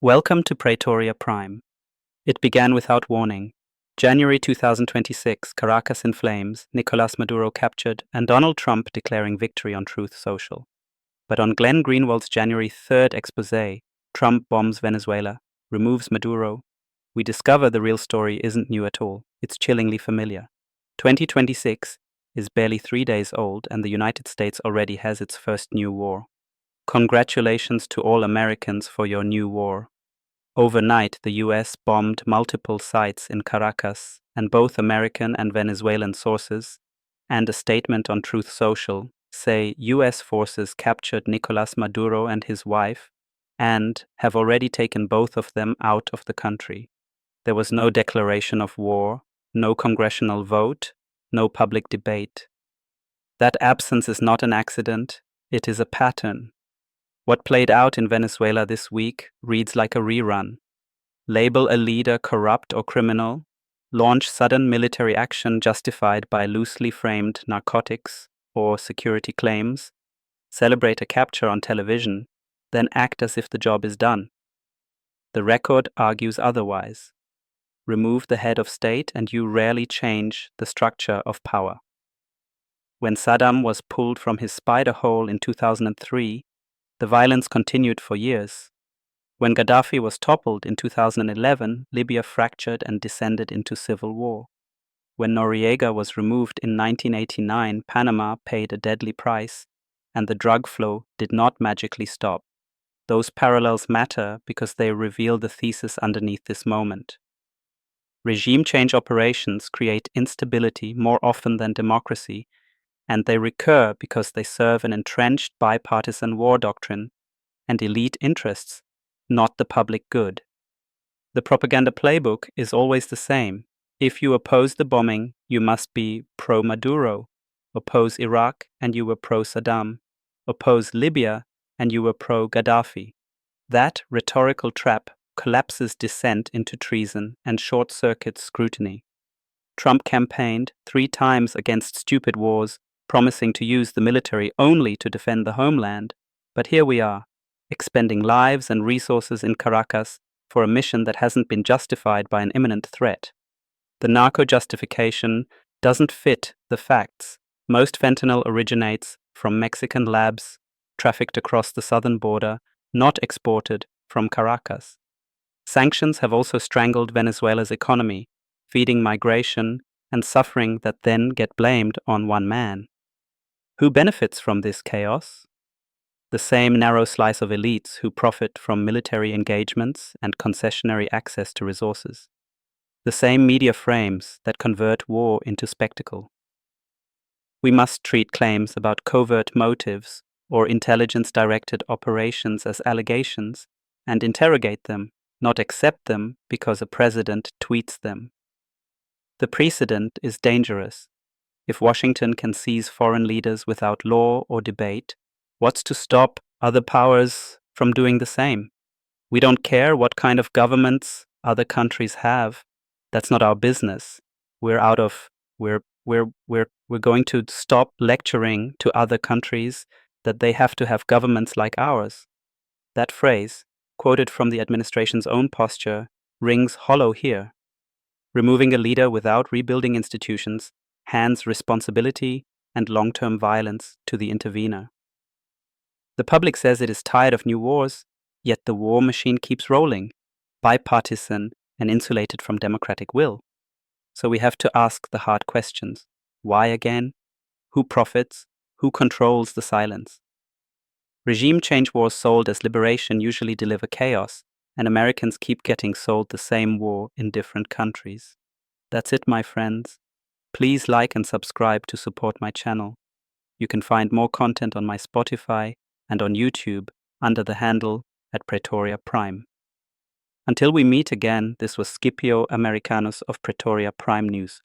Welcome to Praetoria Prime. It began without warning. January 2026, Caracas in flames, Nicolás Maduro captured, and Donald Trump declaring victory on Truth Social. But on Glenn Greenwald's January 3rd exposé, Trump bombs Venezuela, removes Maduro, we discover the real story isn't new at all. It's chillingly familiar. 2026 is barely 3 days old, and the United States already has its first new war. Congratulations to all Americans for your new war. Overnight, the US bombed multiple sites in Caracas, and both American and Venezuelan sources, and a statement on Truth Social, say US forces captured Nicolás Maduro and his wife, and have already taken both of them out of the country. There was no declaration of war, no congressional vote, no public debate. That absence is not an accident, it is a pattern. What played out in Venezuela this week reads like a rerun. Label a leader corrupt or criminal, launch sudden military action justified by loosely framed narcotics or security claims, celebrate a capture on television, then act as if the job is done. The record argues otherwise. Remove the head of state and you rarely change the structure of power. When Saddam was pulled from his spider hole in 2003, the violence continued for years. When Gaddafi was toppled in 2011, Libya fractured and descended into civil war. When Noriega was removed in 1989, Panama paid a deadly price, and the drug flow did not magically stop. Those parallels matter because they reveal the thesis underneath this moment. Regime change operations create instability more often than democracy, and they recur because they serve an entrenched bipartisan war doctrine and elite interests, not the public good. The propaganda playbook is always the same. If you oppose the bombing, you must be pro-Maduro. Oppose Iraq, and you were pro-Saddam. Oppose Libya, and you were pro-Gaddafi. That rhetorical trap collapses dissent into treason and short-circuits scrutiny. Trump campaigned 3 times against stupid wars, promising to use the military only to defend the homeland. But here we are, expending lives and resources in Caracas for a mission that hasn't been justified by an imminent threat. The narco justification doesn't fit the facts. Most fentanyl originates from Mexican labs, trafficked across the southern border, not exported from Caracas. Sanctions have also strangled Venezuela's economy, feeding migration and suffering that then get blamed on one man. Who benefits from this chaos? The same narrow slice of elites who profit from military engagements and concessionary access to resources. The same media frames that convert war into spectacle. We must treat claims about covert motives or intelligence-directed operations as allegations and interrogate them, not accept them because a president tweets them. The precedent is dangerous. If Washington can seize foreign leaders without law or debate, what's to stop other powers from doing the same? We don't care what kind of governments other countries have. That's not our business. We're going to stop lecturing to other countries that they have to have governments like ours. That phrase, quoted from the administration's own posture, rings hollow here. Removing a leader without rebuilding institutions hands responsibility and long-term violence to the intervener. The public says it is tired of new wars, yet the war machine keeps rolling, bipartisan and insulated from democratic will. So we have to ask the hard questions. Why again? Who profits? Who controls the silence? Regime change wars sold as liberation usually deliver chaos, and Americans keep getting sold the same war in different countries. That's it, my friends. Please like and subscribe to support my channel. You can find more content on my Spotify and on YouTube under the handle @Praetoria Prime. Until we meet again, this was Scipio Americanus of Praetoria Prime News.